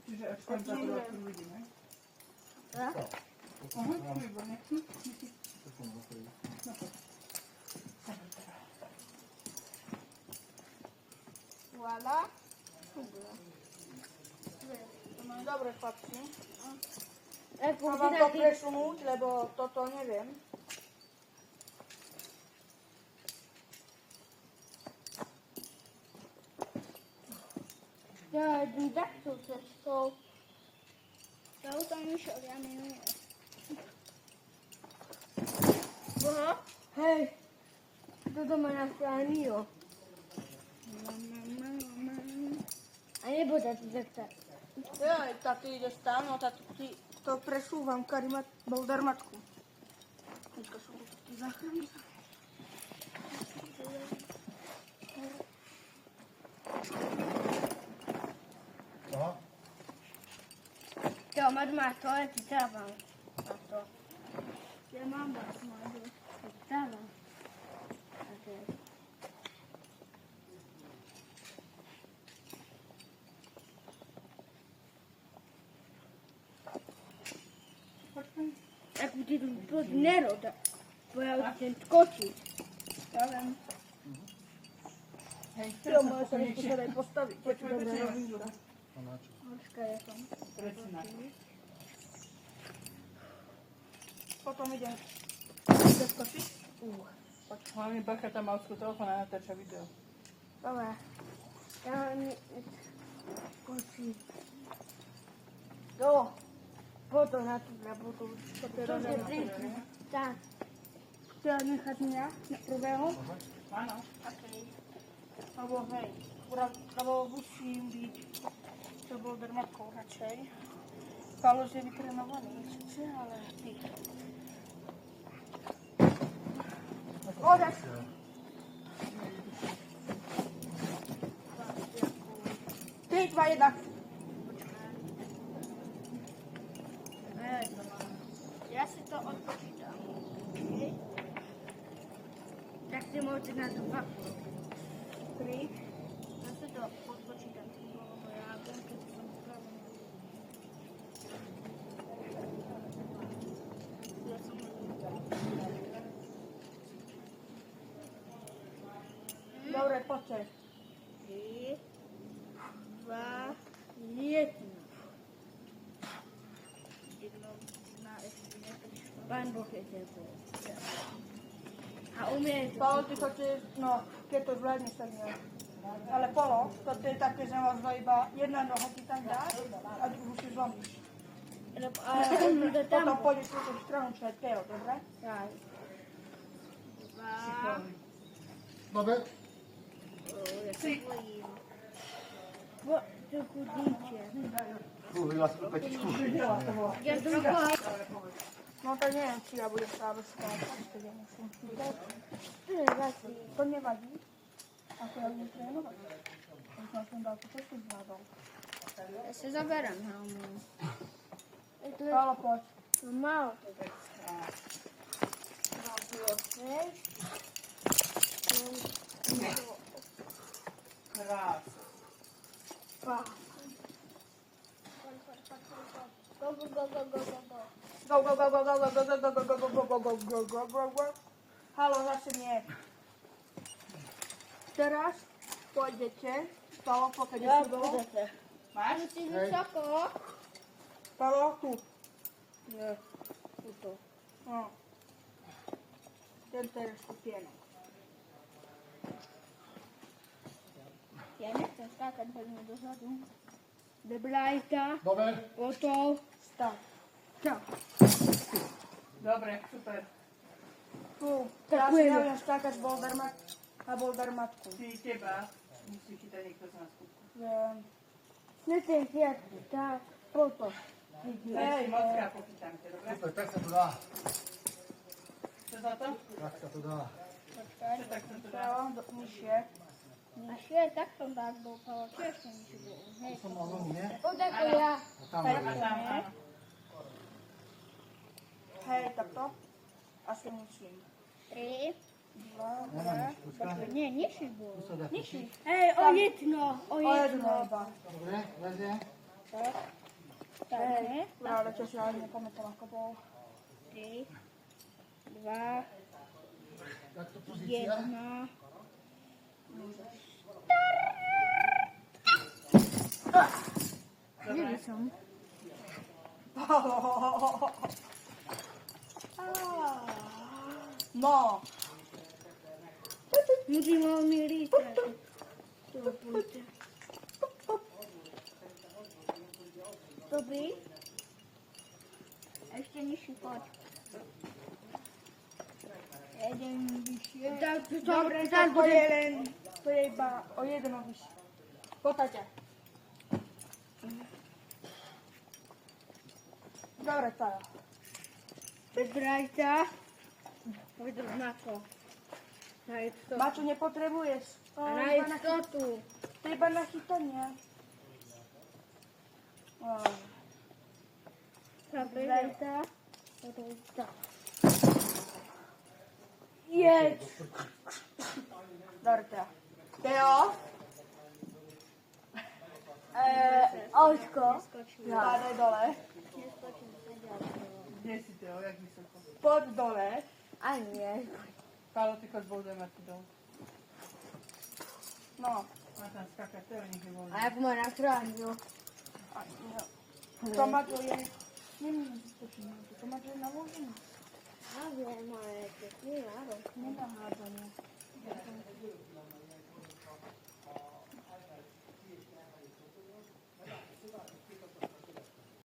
Čiže až temperatúru vidíme. Tak? Výborne. Voilà. Dobre, chlapci. Mám to presunúť, lebo toto neviem. Ja idem takto cestou. Ja už tam išiel, ja minulý. Aha. Hej. Toto ma nastránilo. A nebude to takto. Ja, tak ty ideš tam, no tak ty to presúvam karimat, bouldermatku. Teďka sú tu taký záchranný. Aha. Jo, má to, ja ti dávam na to. Ja mám vás, Madu. Ja ti dávam. Ako ti tu pod neroda, bo ja už chcem skočiť. Ja viem. Hej, Jo, môže sa ešte sa daj postaviť. Počúvaj, čo robím. Počkaj, ja som. Potom idem zaskočiť. Hlavne bacha tam má úzko telefón a natáča video. Dobre. Ja mám skočiť. Jo. Potom na tú robotu. Čo je prísť? Tak. Chcela nechať mňa na prvého? Áno. Okej. Lebo hej, lebo musím byť to bol dermatkou radšej. Paolo je vytrenovaný, síce, ale ty. Odeš! Ty, 2, 1. Ja si to odpočítam. Okay. Tak si môžete na to 2. 3. Ja si to odpočítam. Lebo ja viem, keď som spravený. Ja som Dobre, poďte. 3, 2, 1. Pán Boh je tebou. A umieš. Paolo, ty chceš, no, keď to zvládneš, tak nie. Ale Polo, toto je také, že máš iba jedna noha ti tam dáš a druhú si zlomíš. Potom pôjdeš na tú stranu, čo je Teo, dobre? Tak. 2. Dobre. Ja sa bojím. To chudíte. Vyhla si petičku. Ja som No to neviem, či ja budem stále spať, to ja musím čítať. To nevadí, ako ja budem trénovať. Ja som dal to cestu zvládol. Ja sa zaberám helmu. Paolo, poď. Malo to tak. Bylo 6. Krás. Go, go, go, go, go, go, go. Go, go, go, go, go, go, go, go, go, go, go, go, go, go, go, go, go. Halo, zase nie. Teraz pôjdete. Paolo, pokiaľ je tu dolu. Máš? Musíš vysoko. Paolo, tu. Nie, tuto. No. Ten teraz stupienok. Ja nechcem skákať veľmi dozadu. Deblajka. Dobre. Gotov. Stav. Čau. Dobre, super. Tu. Teraz si neviem skákať bouldermatku. Ty teba musí chytať niekto z nás. Nechcem fiatku, tak. Potom. Hej, moc krát pochytám te, dobre? Super, tak sa to dá. Čo za to? Tak sa to dá. Počkaj. Čo tak sa to dá? Nižšie. Nižšie, tak som tak bol. Tiež som nižšie bol. Hej. Som mal veľmi, nie? Poď ako ja. A tam A je. tam, áno. Hej, takto. Asi musím. 3, Dobra. Nie, nie szli było. Co da? Nie szli. Ej, o jedno, o O jedno jedno. chyba. Dobre, leży. Tak. Dobra, ale coś ja nie pamiętam jak to było. 3, 2, Jak to pozycja? 1. Gdzie są? No. Musimy umielić. Tu pójdę. Dobry? Jeszcze nie szukać. Jeden wisi. Dobra, tak, o jeden. To jeba, o jeden obyś. Potacie. Dobra, tak. Wybrajcie. Pójdę na co? Na co? Maczu, nie potrzebujesz. To A chyba na na co tu? To chyba na hitonie. O. Wybrajcie. To jest tak. Jedź. Dobra, teraz. Teo. Ośko. Spadaj dole. Nie skoczył na dziadko. Gdzie jesteś Teo? Jak wysoko? Pod dole. A nie. Halo, tylko z wodą jak idą. No. A tam skakać, Teo nie chyba. A jak ma na kraniu? A, nie. To ma to jest... Nie wiem, co to się mówi. To ma to nałożone. A wiem, ale to nie jadą. Nie ma nałożone.